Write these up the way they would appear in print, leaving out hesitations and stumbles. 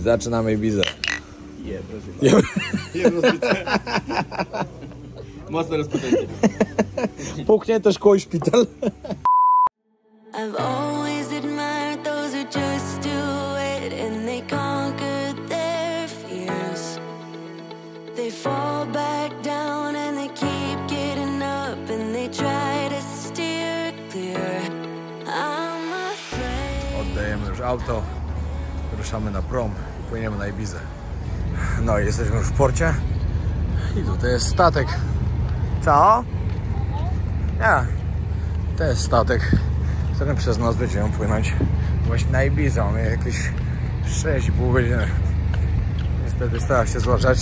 Zaczynamy Ibizę. Mocno rozpoczęcie. Puknięte szkło i szpital. I've always admired those who just do it and they conquer their fears. They fall back down and they keep getting up and they try to steer clear. I'm afraid. Oddajemy już auto, ruszamy na prom i płyniemy na Ibizę. No i jesteśmy już w porcie i tutaj jest statek. Co? Nie, to jest statek, którym przez nas będziemy płynąć właśnie na Ibizę. Mamy jakieś 6,5 godziny. Niestety stała się zła rzecz.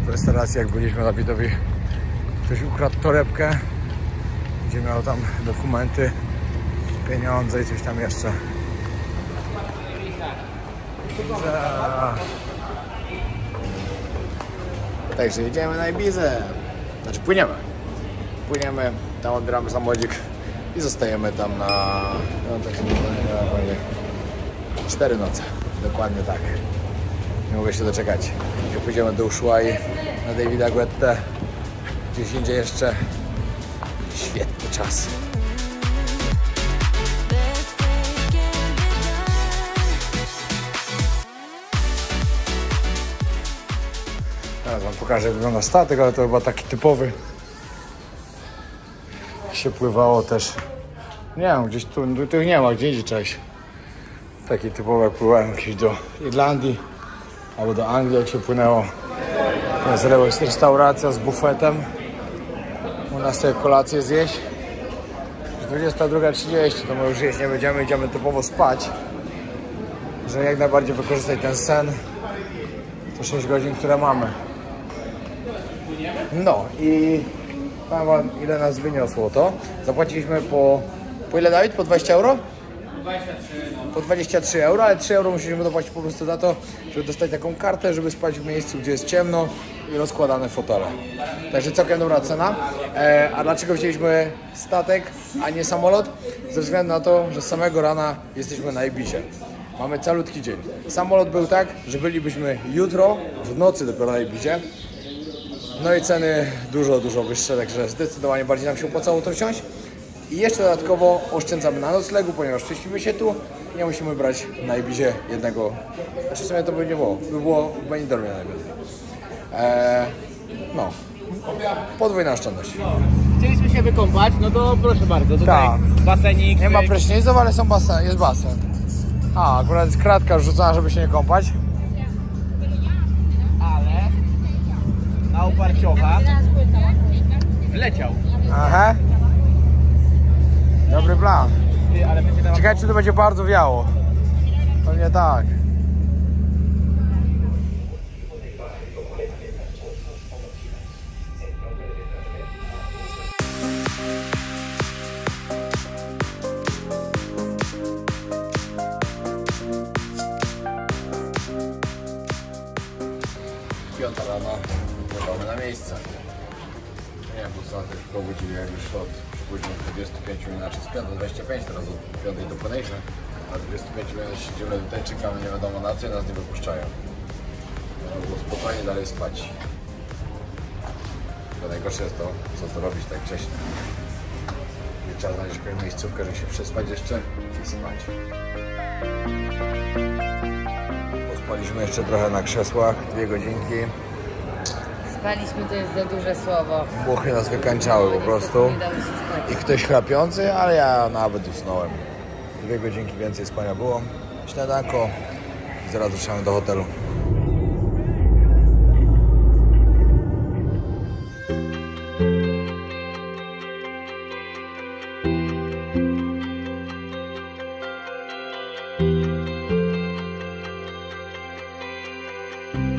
W restauracji, jak byliśmy, Dawidowi ktoś ukradł torebkę, gdzie miał tam dokumenty, pieniądze i coś tam jeszcze. Także jedziemy na Ibizę. Znaczy płyniemy. Płyniemy, tam odbieramy samolocik i zostajemy tam na 4 noce. Dokładnie tak. Nie mogę się doczekać. Jak pójdziemy do Ushuai na Davida Guettę, gdzieś indziej jeszcze. Świetny czas. Teraz wam pokażę, jak wygląda statek, ale to chyba taki typowy. Się pływało też. Nie wiem, gdzieś tu nie ma, gdzie indziej cześć. Taki typowy, jak pływałem gdzieś do Irlandii albo do Anglii, jak się płynęło. To jest restauracja z bufetem. U nas sobie kolację zjeść. 22:30, to my już jeść nie będziemy, idziemy typowo spać. Żeby jak najbardziej wykorzystać ten sen. To 6 godzin, które mamy. No i powiem wam, ile nas wyniosło to. Zapłaciliśmy po ile, Dawid? Po 20 euro? 23, no. Po 23 euro, ale 3 euro musieliśmy dopłacić po prostu za to, żeby dostać taką kartę, żeby spać w miejscu, gdzie jest ciemno i rozkładane fotele. Także całkiem dobra cena. A dlaczego wzięliśmy statek, a nie samolot? Ze względu na to, że z samego rana jesteśmy na Ibizie. Mamy calutki dzień. Samolot był tak, że bylibyśmy jutro, w nocy dopiero na Ibizie. No i ceny dużo wyższe, także zdecydowanie bardziej nam się opłacało to wziąć. I jeszcze dodatkowo oszczędzamy na noclegu, ponieważ prześpimy się tu i nie musimy brać na Ibizie jednego. Znaczy w sumie to by nie było, by było w Benidormie najlepiej. No, podwójna oszczędność. Chcieliśmy się wykąpać, no to proszę bardzo, tutaj basenik. Nie ma pryszniców, ale jest basen. A, akurat jest kratka rzucona, żeby się nie kąpać. Ale na uparciocha wleciał. Aha. Dobry plan. Ale Ciekawe, czy to będzie bardzo wiało. Pewnie tak. Piąta rano, wpływamy na miejsce. Nie wiem, po co też pobudzili, jak już od godziny 25 minut, znaczy z 5:25, teraz od 5 dopłynęliśmy, a 25 minut siedzimy tutaj, czekamy nie wiadomo na co i nas nie wypuszczają. Było spokojnie dalej spać. Tylko najgorsze jest to, co to robić tak wcześnie. I trzeba znaleźć jakąś miejscówkę, żeby się przespać jeszcze i spać. Pospaliśmy jeszcze trochę na krzesłach, 2 godzinki. Spaliśmy to jest za duże słowo. Buchy nas wykańczały po prostu. I ktoś chrapiący, ale ja nawet usnąłem. 2 godzinki więcej spania było. Śniadanko i zaraz ruszamy do hotelu.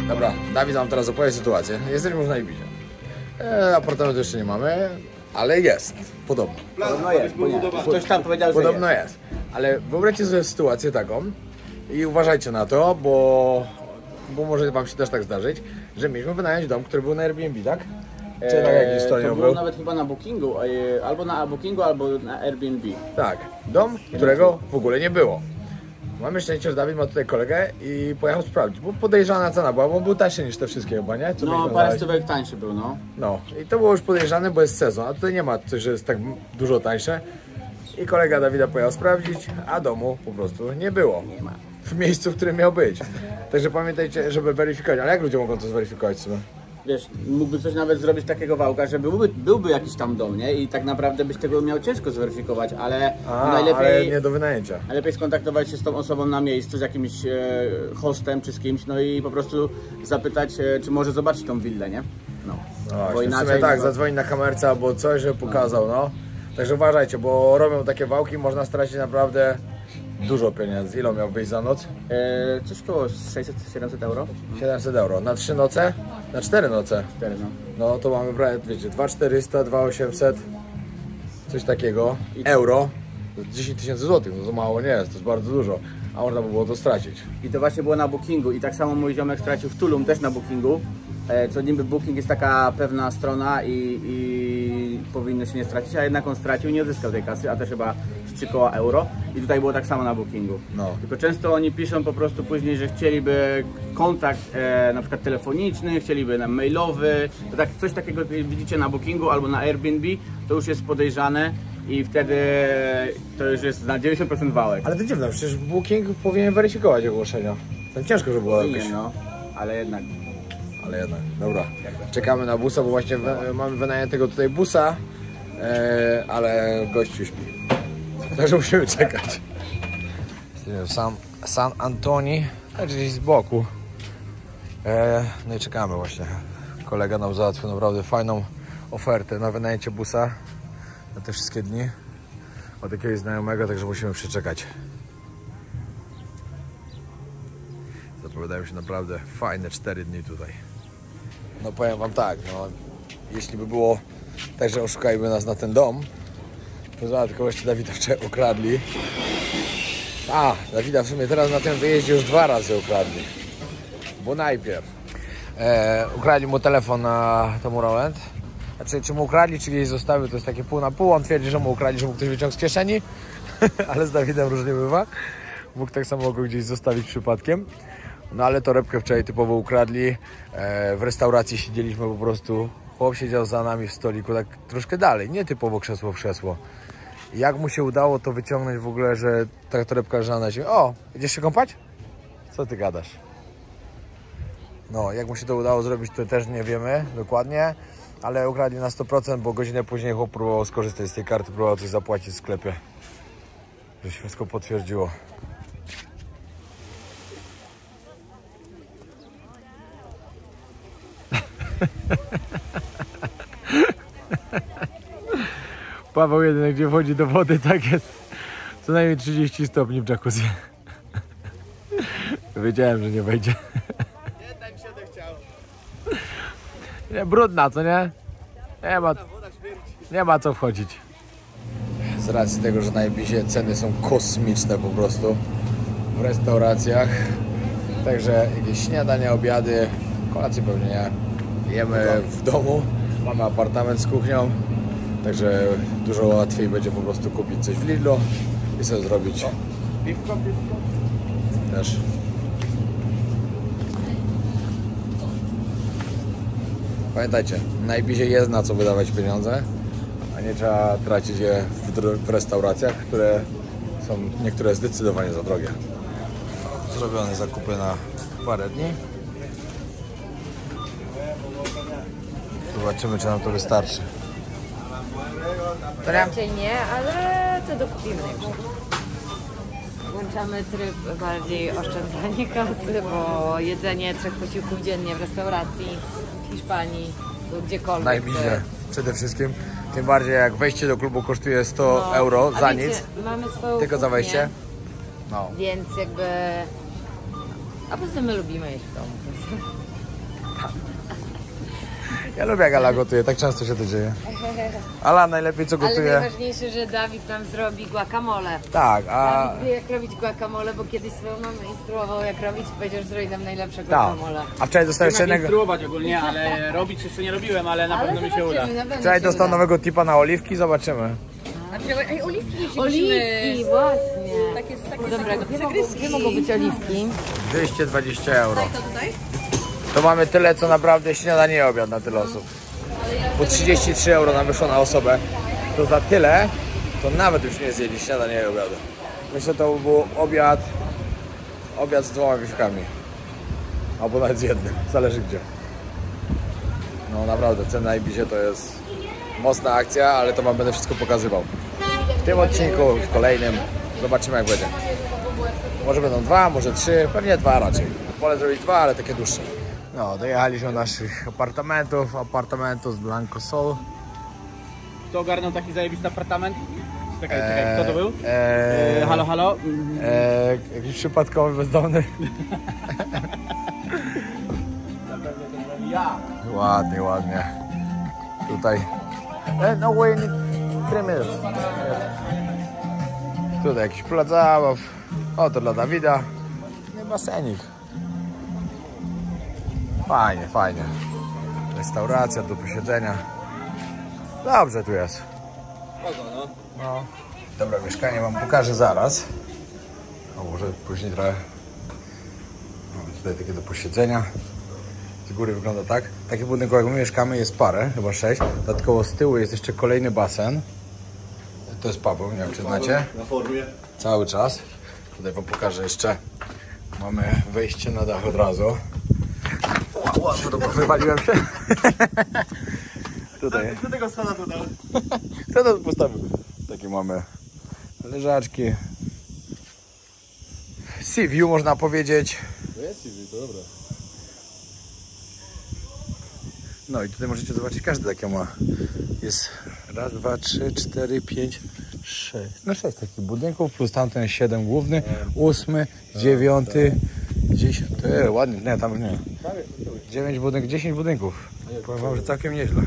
Dobra, Dawid nam teraz opowie sytuację. Jesteśmy już na Ibizie. Apartamentu jeszcze nie mamy, ale jest. Podobno. Podobno jest. Ktoś tam powiedział, Podobno że jest. Ale wyobraźcie sobie sytuację taką i uważajcie na to, bo może wam się też tak zdarzyć, że mieliśmy wynająć dom, który był na Airbnb, tak? Czy tak jak historią to był? było nawet chyba na Bookingu, albo na Bookingu, albo na Airbnb. Tak, dom, którego w ogóle nie było. Mamy szczęście, że Dawid ma tutaj kolegę i pojechał sprawdzić, bo podejrzana cena była, bo on był tańszy niż te wszystkie chyba, nie? Co No, byśmy parę dali. stówek tańszy był, no. No i to było już podejrzane, bo jest sezon, a tutaj nie ma coś, że jest tak dużo tańsze. I kolega Dawida pojechał sprawdzić, a domu po prostu nie było. Nie ma. W miejscu, w którym miał być. Także pamiętajcie, żeby weryfikować. Ale jak ludzie mogą to zweryfikować sobie? Wiesz, mógłby ktoś nawet zrobić takiego wałka, że byłby jakiś tam dom, nie? I tak naprawdę byś tego miał ciężko zweryfikować, ale Ale nie do wynajęcia. najlepiej skontaktować się z tą osobą na miejscu, z jakimś hostem czy z kimś, no i po prostu zapytać, czy może zobaczyć tą willę, nie? No. No właśnie, w sumie tak, zadzwoni na kamerce albo coś, żeby pokazał, no. Także uważajcie, bo robią takie wałki, można stracić naprawdę dużo pieniędzy. Ile miał wyjść za noc? Coś koło 600-700 euro. 700 euro. Na 3 noce? Na 4 noce? 4, no. No to mamy prawie, wiecie, 2400, 2800, coś takiego, euro. 10 tysięcy złotych, no to mało nie jest, to jest bardzo dużo, a można by było to stracić. I to właśnie było na Bookingu i tak samo mój ziomek stracił w Tulum też na Bookingu. Co niby Booking jest taka pewna strona i powinno się nie stracić, a jednak on stracił i nie odzyskał tej kasy, a też chyba 3 koła euro. I tutaj było tak samo na Bookingu. No. Tylko często oni piszą po prostu później, że chcieliby kontakt na przykład telefoniczny, chcieliby na mailowy. To tak, coś takiego widzicie na Bookingu albo na Airbnb, to już jest podejrzane i wtedy to już jest na 90% wałek. Ale to dziwne, przecież Booking powinien weryfikować ogłoszenia. To ciężko, żeby było jakieś... Nie, no, ale jednak. Ale jednak, dobra. Czekamy na busa, bo właśnie mamy wynajętego tutaj busa, ale gościu śpi. Także musimy czekać. San Antoni, także gdzieś z boku. No i czekamy właśnie. Kolega nam załatwił naprawdę fajną ofertę na wynajęcie busa na te wszystkie dni od jakiegoś znajomego, także musimy przeczekać. Zapowiadają się naprawdę fajne 4 dni tutaj. No powiem wam tak, no jeśli by było tak, że oszukaliby nas na ten dom, to tylko jeszcze Dawida wczoraj ukradli. Dawida w sumie teraz na tym wyjeździe już 2 razy ukradli. Bo najpierw ukradli mu telefon na Tomorrowland. Znaczy, czy mu ukradli, czy gdzieś zostawił, to jest takie pół na pół. On twierdzi, że mu ukradli, że mu ktoś wyciągł z kieszeni. Ale z Dawidem różnie bywa. Mógł tak samo go gdzieś zostawić przypadkiem. No ale torebkę wczoraj typowo ukradli. W restauracji siedzieliśmy po prostu. Chłop siedział za nami w stoliku tak troszkę dalej. Nie typowo krzesło w krzesło. Jak mu się udało to wyciągnąć w ogóle, że ta torebka leżała na ziemi. O, idziesz się kąpać? Co ty gadasz? No, jak mu się to udało zrobić, to też nie wiemy dokładnie. Ale ukradli na 100%, bo godzinę później chłop próbował skorzystać z tej karty, próbował coś zapłacić w sklepie. Że się wszystko potwierdziło. Paweł jedyny, gdzie wchodzi do wody, tak jest co najmniej 30 stopni w jacuzzi. Wiedziałem, że nie wejdzie. Jednak się odechciało. Nie, brudna, co nie? Nie ma co wchodzić. Z racji tego, że na Ibizie ceny są kosmiczne po prostu w restauracjach. Także jakieś śniadania, obiady, kolacje pewnie nie. Jemy w domu, mamy apartament z kuchnią. Także dużo łatwiej będzie po prostu kupić coś w Lidlu i sobie zrobić Piwko. też. Pamiętajcie, na Ibizie jest na co wydawać pieniądze, a nie trzeba tracić je w restauracjach, które są niektóre zdecydowanie za drogie. Zrobione zakupy na parę dni. Zobaczymy, czy nam to wystarczy. Raczej nie, ale to dokupimy już. Włączamy tryb bardziej oszczędzanie kasy, bo jedzenie 3 posiłków dziennie w restauracji w Hiszpanii lub gdziekolwiek. Na Ibizie przede wszystkim. Tym bardziej jak wejście do klubu kosztuje 100 euro za wiecie, nic. Mamy swoją Tylko za kuchnię, wejście. No. Więc jakby... A poza tym my lubimy jeść w domu. Ja lubię jak Ala gotuje, tak często się to dzieje. Ala najlepiej co Ale gotuje. najważniejsze, że Dawid nam zrobi guacamole. Tak, a... Dawid wie jak robić guacamole, bo kiedyś swoją mamę instruował jak robić i powiedział, że zrobi nam najlepsze Tak. guacamole. A wczoraj dostał jeszcze jednego... Instruować ogólnie, ale robić jeszcze nie robiłem, ale na pewno mi się uda. na pewno Wczoraj się dostał uda. nowego tipa na oliwki, zobaczymy. Ej, oliwki się Oliwki, właśnie. takie Dobra, gdzie mogą być oliwki? 220 euro. To tutaj? To mamy tyle, co naprawdę śniadanie i obiad na tyle osób. Po 33 euro nam wyszło na osobę. To za tyle, to nawet już nie zjedli śniadania i obiadu. Myślę, to był obiad z 2 wiwkami. Albo nawet z jednym, zależy gdzie. No naprawdę, cena na Ibizie to jest mocna akcja, ale to wam będę wszystko pokazywał. W tym odcinku, w kolejnym, zobaczymy jak będzie. Może będą 2, może 3, pewnie 2 raczej. Wolę zrobić 2, ale takie dłuższe. No, dojechaliśmy do naszych apartamentu z Blanco Sol. Kto ogarnął taki zajebisty apartament? Czekaj, kto to był? Halo, halo? Jakiś przypadkowy bezdomny. Ładnie, ładnie. Tutaj. No way, 3 minut. Tutaj jakiś plac zabaw. Oto dla Dawida. No i basenik. Fajnie, fajnie. Restauracja do posiedzenia. Dobrze tu jest. No. Dobra, mieszkanie wam pokażę zaraz. A może później trochę. Mamy tutaj takie do posiedzenia. Z góry wygląda tak. Takich budynków jak my mieszkamy jest parę, chyba 6. Dodatkowo z tyłu jest jeszcze kolejny basen. To jest Paweł, nie wiem czy znacie. Na formie. Cały czas. Tutaj wam pokażę jeszcze. Mamy wejście na dach od razu. Ładno to wywaliłem się. Tutaj. Co tego schoda tu dał? Kto to postawił? Takie mamy leżaczki. Sea view można powiedzieć. To jest CV, to dobra. No i tutaj możecie zobaczyć, każdy takie ma. Jest raz, 2, 3, 4, 5, 6. No 6 takich budynków, plus tamten 7 główny, 8, 9, 10. Ładnie, nie, tam już nie. 9 budynków, 10 budynków. Powiem wam, że całkiem nieźle.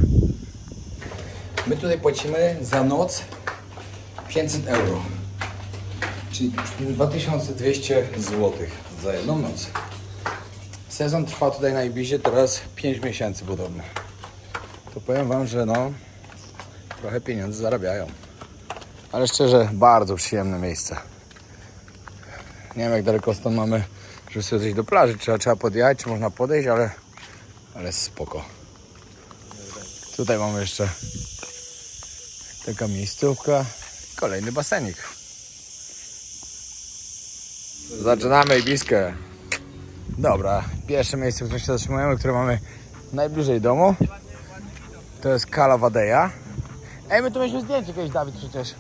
My tutaj płacimy za noc 500 euro. Czyli 2200 zł za jedną noc. Sezon trwa tutaj na Ibizie teraz 5 miesięcy podobno. To powiem wam, że no trochę pieniędzy zarabiają. Ale szczerze, bardzo przyjemne miejsce. Nie wiem jak daleko stąd mamy, żeby sobie zejść do plaży. Trzeba podjechać, czy można podejść, ale jest spoko. Tutaj mamy jeszcze taka miejscówka. Kolejny basenik. Zaczynamy Ibiskę. Dobra, pierwsze miejsce, w którym się zatrzymujemy, które mamy najbliżej domu, to jest Cala Vadeja. Ej, my tu mieliśmy zdjęcie kiedyś, Dawid, przecież.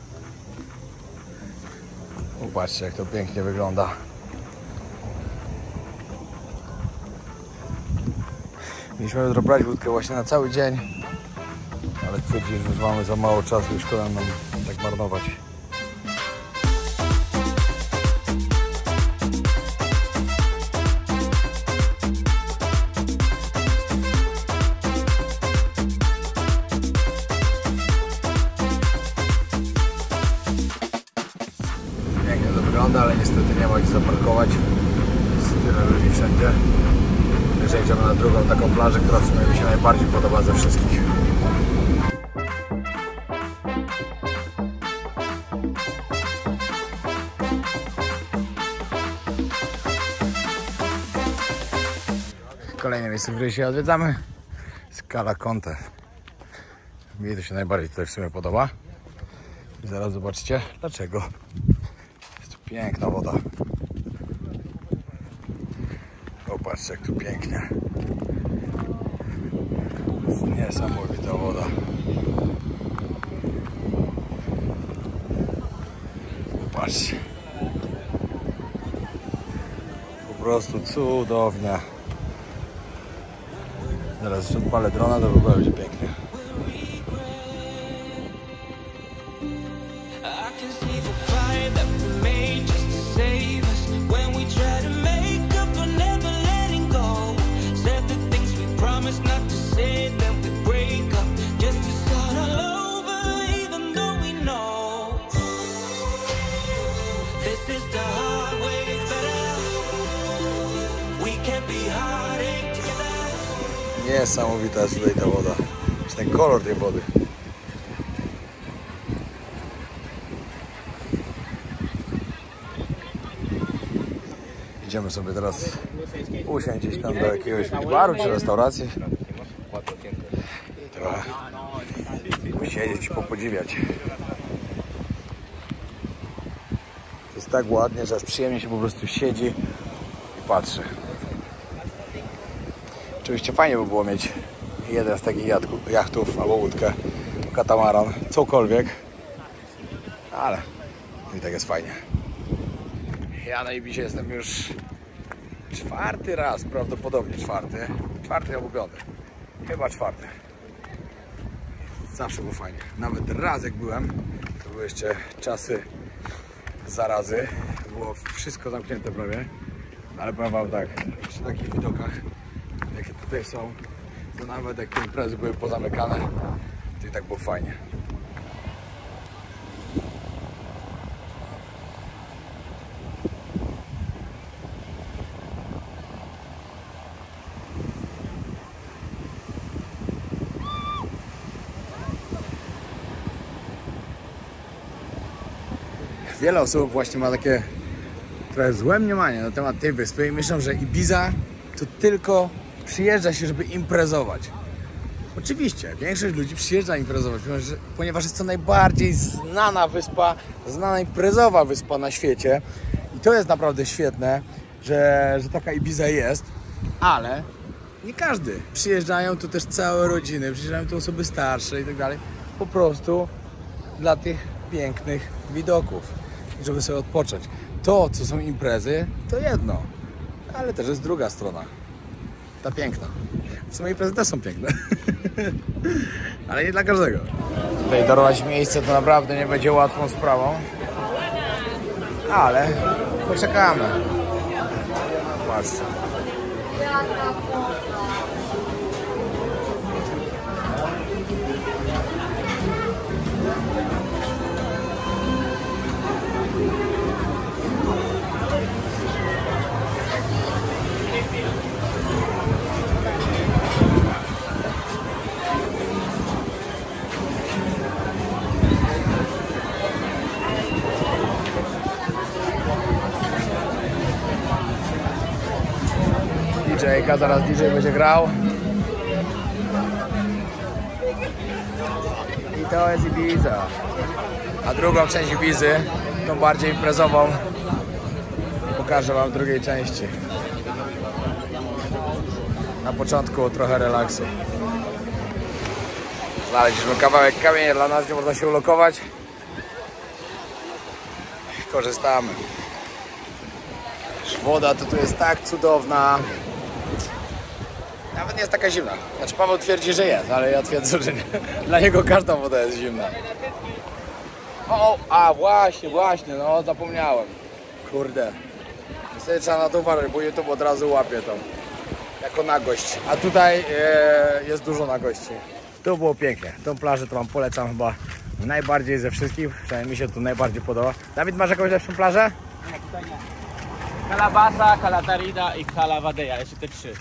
Popatrzcie, jak to pięknie wygląda. Mieliśmy jutro brać wódkę właśnie na cały dzień, ale stwierdziliśmy, że mamy za mało czasu i szkoda nam tak marnować. Pięknie to wygląda, ale niestety nie ma gdzie zaparkować. Jest tyle ludzi wszędzie. Jeżeli idziemy na drugą taką plażę, która w sumie mi się najbardziej podoba ze wszystkich. Kolejne miejsce, w którym się odwiedzamy, Cala Conte. Mi to się najbardziej tutaj w sumie podoba. I zaraz zobaczcie dlaczego. Jest tu piękna woda. Popatrzcie jak tu pięknie. Jest niesamowita woda. Popatrzcie. Po prostu cudownie. Zaraz jeszcze odpalę drona, to w ogóle będzie pięknie. Niesamowita jest tutaj ta woda. Ten kolor tej wody. idziemy sobie teraz usiąść gdzieś tam do jakiegoś baru czy restauracji. Trochę posiedzieć, popodziwiać. To jest tak ładnie, że aż przyjemnie się po prostu siedzi i patrzy. Oczywiście fajnie by było mieć jeden z takich jachtów albo łódkę, katamaran, cokolwiek, ale i tak jest fajnie. Ja na Ibizie jestem już 4. raz, prawdopodobnie 4. 4 albo 5. Chyba 4. Zawsze było fajnie. Nawet raz jak byłem, to były jeszcze czasy zarazy. Było wszystko zamknięte prawie. Ale powiem wam tak, przy takich widokach, jakie tutaj są, to nawet jak te imprezy były pozamykane, to i tak było fajnie. Wiele osób właśnie ma takie trochę złe mniemanie na temat tej wyspy i myślą, że Ibiza to tylko przyjeżdża się, żeby imprezować. Oczywiście, większość ludzi przyjeżdża imprezować, ponieważ jest to najbardziej znana wyspa, znana imprezowa wyspa na świecie. I to jest naprawdę świetne, że taka Ibiza jest, ale nie każdy. Przyjeżdżają tu też całe rodziny, przyjeżdżają tu osoby starsze i tak dalej. Po prostu dla tych pięknych widoków, żeby sobie odpocząć. To, co są imprezy, to jedno, ale też jest druga strona, ta piękna. W sumie imprezy też są piękne, ale nie dla każdego. Tutaj darować miejsce to naprawdę nie będzie łatwą sprawą, ale poczekamy. Patrzcie. DJ-ka, zaraz DJ będzie grał. I to jest Ibiza. A drugą część Ibizy, tą bardziej imprezową, pokażę wam w drugiej części. Na początku trochę relaksu. Znaleźliśmy kawałek kamienia dla nas, gdzie można się ulokować. Korzystamy. Woda to tu jest tak cudowna. Nawet nie jest taka zimna. Znaczy Paweł twierdzi, że jest, ale ja twierdzę, że nie. Dla niego każda woda jest zimna. O, a właśnie, no zapomniałem. Kurde. Niestety trzeba na to uważać, bo YouTube od razu łapie to. Jako nagość. A tutaj jest dużo nagości. Tu było pięknie. Tą plażę to wam polecam chyba najbardziej ze wszystkich. Przynajmniej mi się tu najbardziej podoba. Dawid, masz jakąś lepszą plażę? Kalabasa, Kalatarida i Kalawadeja, jeszcze te 3.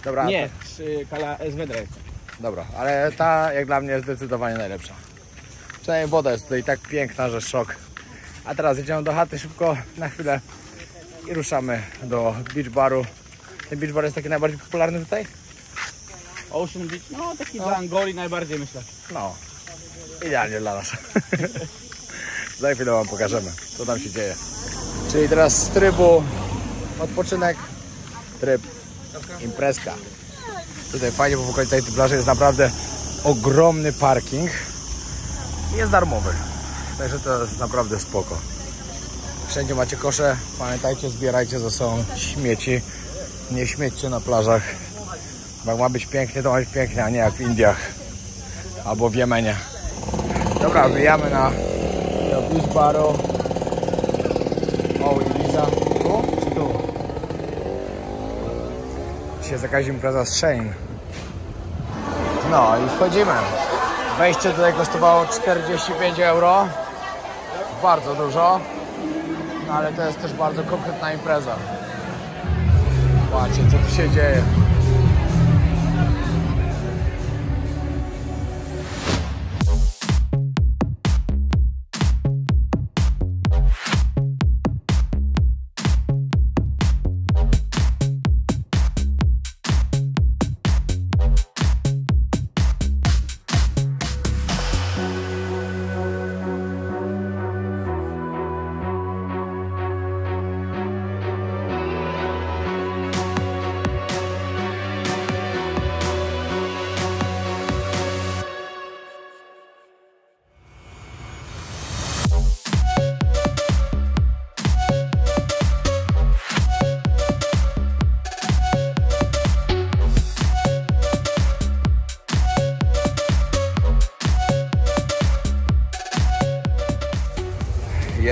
Dobra. Nie, 3 Esvedra. Dobra, ale ta jak dla mnie jest zdecydowanie najlepsza. Przynajmniej woda jest tutaj tak piękna, że szok. A teraz jedziemy do chaty szybko, na chwilę i ruszamy do beach baru. Ten beach bar jest taki najbardziej popularny tutaj? Ocean Beach, no taki dla Angoli najbardziej myślę. No, idealnie dla nas. Za chwilę wam pokażemy, co tam się dzieje. Czyli teraz z trybu odpoczynek, tryb imprezka. Tutaj fajnie, bo w okolicach tej plaży jest naprawdę ogromny parking. Jest darmowy, także to jest naprawdę spoko. Wszędzie macie kosze, pamiętajcie, zbierajcie ze sobą śmieci. Nie śmiećcie na plażach. Bo jak ma być pięknie, to ma być pięknie, a nie jak w Indiach albo w Jemenie. Dobra, wyjamy do beach baru. O, Ibiza. Tu czy tu? Dzisiaj jest jakaś impreza z Shane. No i wchodzimy. Wejście tutaj kosztowało 45 euro. Bardzo dużo. No ale to jest też bardzo konkretna impreza. Patrzcie, co tu się dzieje.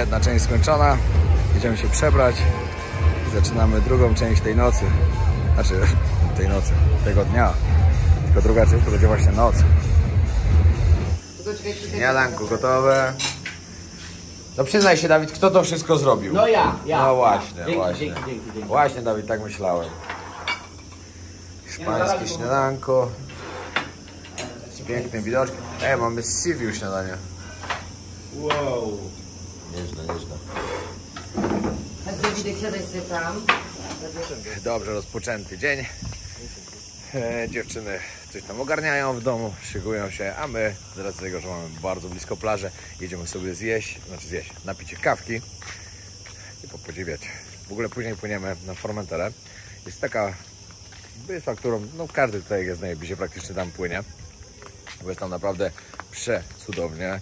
jedna część skończona. Idziemy się przebrać i zaczynamy drugą część tej nocy. Znaczy, tej nocy, tego dnia. Tylko druga część to będzie właśnie noc. Śniadanko gotowe. No przyznaj się, Dawid, kto to wszystko zrobił? No ja. No właśnie, Dzięki, właśnie. dzięki. Właśnie, Dawid, tak myślałem. Hiszpańskie śniadanko. Z pięknym widoczkiem. Mamy z Siwiu śniadanie. Wow. Nieźle. Widek, siadaj sobie tam. Dobrze rozpoczęty dzień. Dziewczyny coś tam ogarniają w domu, szykują się, a my z racji tego, że mamy bardzo blisko plażę, jedziemy sobie napić się kawki i podziwiać. W ogóle później płyniemy na Formenterę. Jest taka wyspa, którą każdy tutaj jest najbliżej, praktycznie tam płynie, bo jest tam naprawdę przecudownie.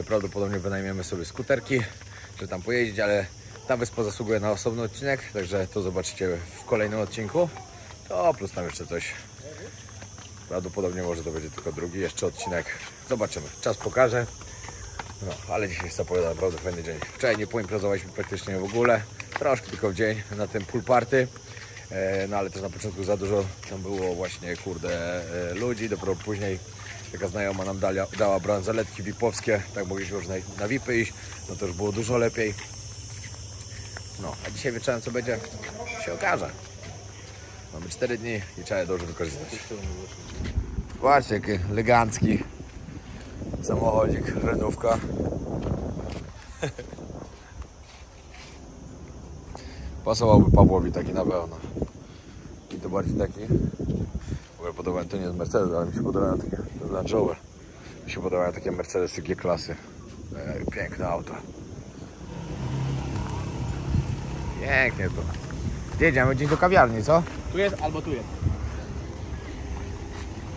Prawdopodobnie wynajmiemy sobie skuterki, żeby tam pojeździć, ale ta wyspa zasługuje na osobny odcinek, także to zobaczycie w kolejnym odcinku. To plus tam jeszcze coś. Prawdopodobnie może to będzie tylko drugi jeszcze odcinek. Zobaczymy. Czas pokaże. No, ale dzisiaj zapowiada naprawdę fajny dzień. Wczoraj nie poimprezowaliśmy praktycznie w ogóle. Troszkę tylko w dzień na tym pool party. No ale też na początku za dużo tam było właśnie ludzi. Dopiero później taka znajoma nam dała bransoletki VIP-owskie. Tak mogliśmy już na VIP-y iść. No to już było dużo lepiej. No, a dzisiaj wieczorem co będzie? Się okaże. Mamy 4 dni i trzeba je dobrze wykorzystać. Patrzcie, jaki elegancki samochodzik, renówka. Pasowałby Pawłowi taki na pewno. I to bardziej taki. W ogóle podoba mi, to nie jest Mercedes, ale mi się podobają takie Land Rover. Mi się podobają takie Mercedesy G-klasy. Piękne auto. Pięknie to. Jedziemy gdzieś do kawiarni, co? Tu jest albo tu jest.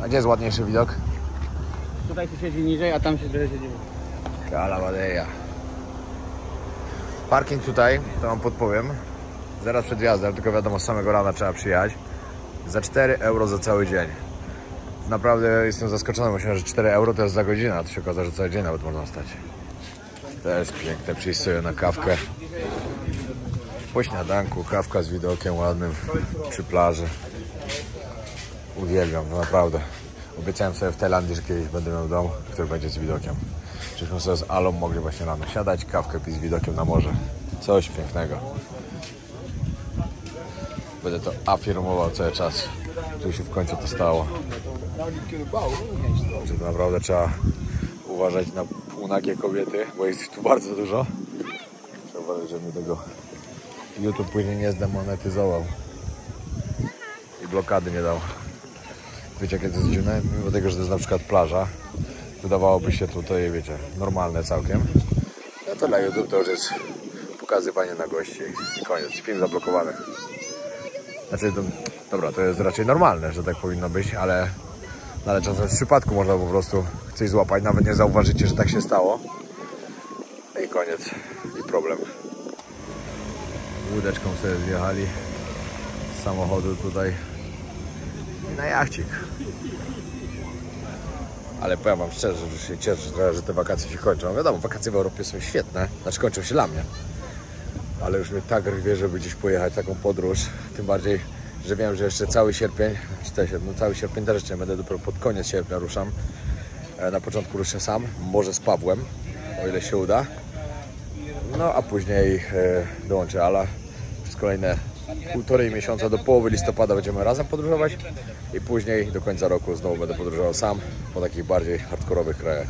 A gdzie jest ładniejszy widok? Tutaj się siedzi niżej, a tam się siedzi niżej. Kalabadeja. Parking tutaj, to wam podpowiem. Zaraz przed wjazdem, tylko wiadomo, z samego rana trzeba przyjechać. Za 4 euro za cały dzień. Naprawdę jestem zaskoczony, myślałem, że 4 euro to jest za godzinę, a to się okazało, że cały dzień nawet można stać. To jest piękne, przyjść sobie na kawkę. Po śniadanku, kawka z widokiem ładnym przy plaży. Uwielbiam, no naprawdę. Obiecałem sobie w Tajlandii, że kiedyś będę miał dom, który będzie z widokiem. Żeśmy sobie z Alą mogli właśnie rano siadać, kawkę pić z widokiem na morze. Coś pięknego. Będę to afirmował cały czas, żeby się w końcu to stało. Że to naprawdę trzeba uważać na półnagie kobiety, bo jest ich tu bardzo dużo. Trzeba uważać, żeby mi tego YouTube później nie zdemonetyzował i blokady nie dał. Wiecie, jakie to jest dziwne? Mimo tego, że to jest na przykład plaża, wydawałoby się tutaj, wiecie, normalne całkiem. No to dla YouTube to już jest pokazywanie na gości i koniec. Film zablokowany. Znaczy, dobra, to jest raczej normalne, że tak powinno być, ale czasem w przypadku można po prostu coś złapać, nawet nie zauważycie, że tak się stało. I koniec. I problem. Łódeczką sobie zjechali z samochodu tutaj i na jachcik. Ale powiem wam szczerze, że się cieszę, że te wakacje się kończą. Wiadomo, wakacje w Europie są świetne, znaczy kończą się dla mnie. Ale już mnie tak rwie, żeby gdzieś pojechać, taką podróż. Tym bardziej, że wiem, że jeszcze cały sierpień, cały sierpień też jeszcze będę dopiero pod koniec sierpnia ruszam. Na początku ruszę sam, może z Pawłem, o ile się uda. No a później dołączy Ala. Przez kolejne 1,5 miesiąca do połowy listopada będziemy razem podróżować. I później do końca roku znowu będę podróżował sam po takich bardziej hardkorowych krajach.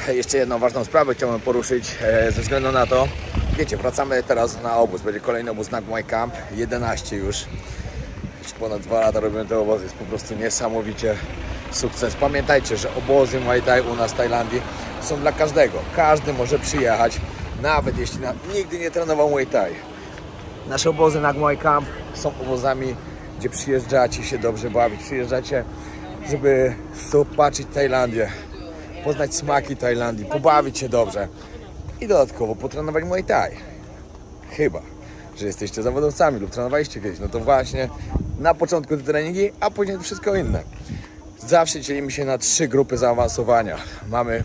Jeszcze jedną ważną sprawę chciałbym poruszyć ze względu na to, wiecie, wracamy teraz na obóz, będzie kolejny obóz na My Camp, 11 już ponad 2 lata robimy ten obóz, jest po prostu niesamowicie sukces. Pamiętajcie, że obozy Muay Thai u nas w Tajlandii są dla każdego, każdy może przyjechać, nawet jeśli nigdy nie trenował Muay Thai. Nasze obozy na My Camp są obozami, gdzie przyjeżdżacie się dobrze bawić, przyjeżdżacie, żeby zobaczyć Tajlandię, poznać smaki Tajlandii, pobawić się dobrze i dodatkowo potrenować Muay Thai. Chyba że jesteście zawodowcami lub trenowaliście kiedyś, no to właśnie na początku te treningi, a później wszystko inne. Zawsze dzielimy się na 3 grupy zaawansowania. Mamy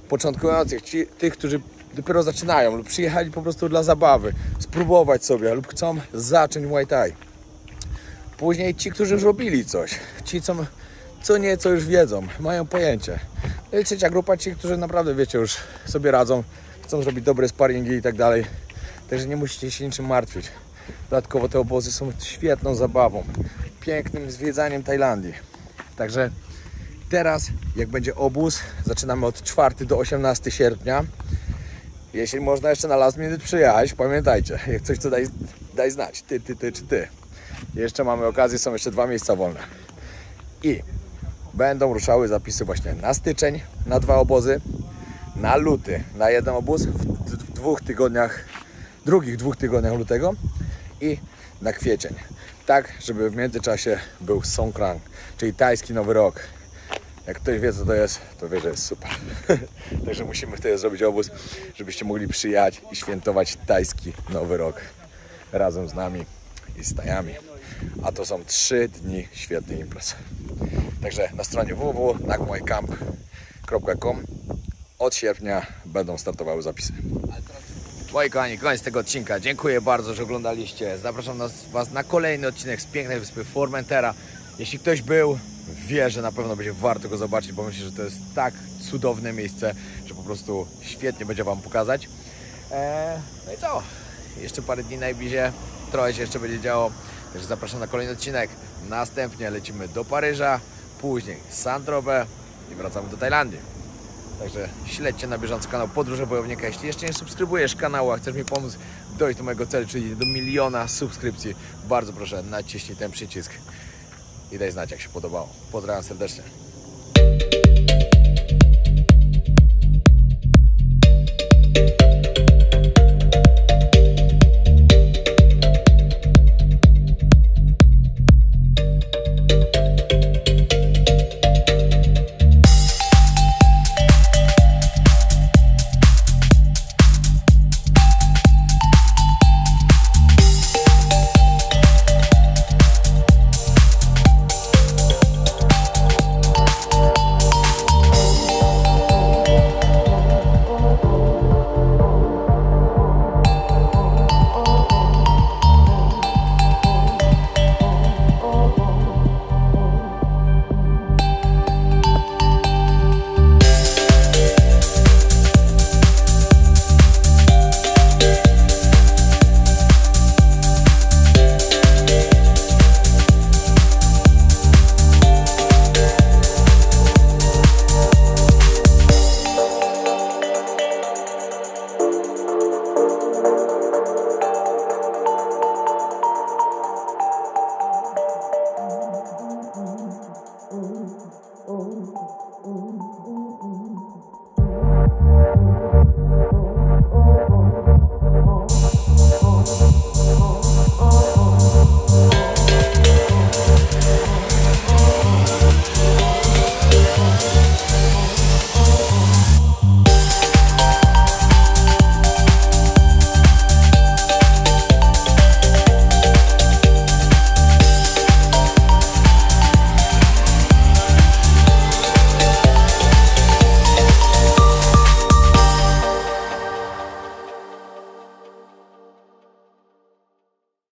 początkujących, tych, którzy dopiero zaczynają lub przyjechali po prostu dla zabawy, spróbować sobie lub chcą zacząć Muay Thai. Później ci, którzy już robili coś, ci co nieco już wiedzą, mają pojęcie. No i trzecia grupa, ci, którzy naprawdę, wiecie, już sobie radzą, chcą zrobić dobre sparingi i tak dalej. Także nie musicie się niczym martwić. Dodatkowo te obozy są świetną zabawą, pięknym zwiedzaniem Tajlandii. Także teraz, jak będzie obóz, zaczynamy od 4 do 18 sierpnia. Jeśli można jeszcze na last minute przyjechać, pamiętajcie, jak coś to daj znać, ty czy ty. Jeszcze mamy okazję, są jeszcze 2 miejsca wolne. I będą ruszały zapisy właśnie na styczeń, na 2 obozy, na luty, na 1 obóz, w drugich 2 tygodniach lutego i na kwiecień. Tak, żeby w międzyczasie był Songkran, czyli tajski Nowy Rok. Jak ktoś wie, co to jest, to wie, że jest super. Także musimy wtedy zrobić obóz, żebyście mogli przyjechać i świętować tajski Nowy Rok razem z nami i z Tajami. A to są 3 dni świetnych imprez. Także na stronie www.nagmuaycamp.com od sierpnia będą startowały zapisy. Moi kochani, koniec tego odcinka. Dziękuję bardzo, że oglądaliście. Zapraszam Was na kolejny odcinek z pięknej wyspy Formentera. Jeśli ktoś był, wie, że na pewno będzie warto go zobaczyć, bo myślę, że to jest tak cudowne miejsce, że po prostu świetnie będzie Wam pokazać. No i co? Jeszcze parę dni najbliżej, trochę się jeszcze będzie działo. Także zapraszam na kolejny odcinek. Następnie lecimy do Paryża, później Saint-Tropez i wracamy do Tajlandii. Także śledźcie na bieżąco kanał Podróże Wojownika. Jeśli jeszcze nie subskrybujesz kanału, a chcesz mi pomóc dojść do mojego celu, czyli do 1 000 000 subskrypcji, bardzo proszę, naciśnij ten przycisk i daj znać, jak się podobało. Pozdrawiam serdecznie.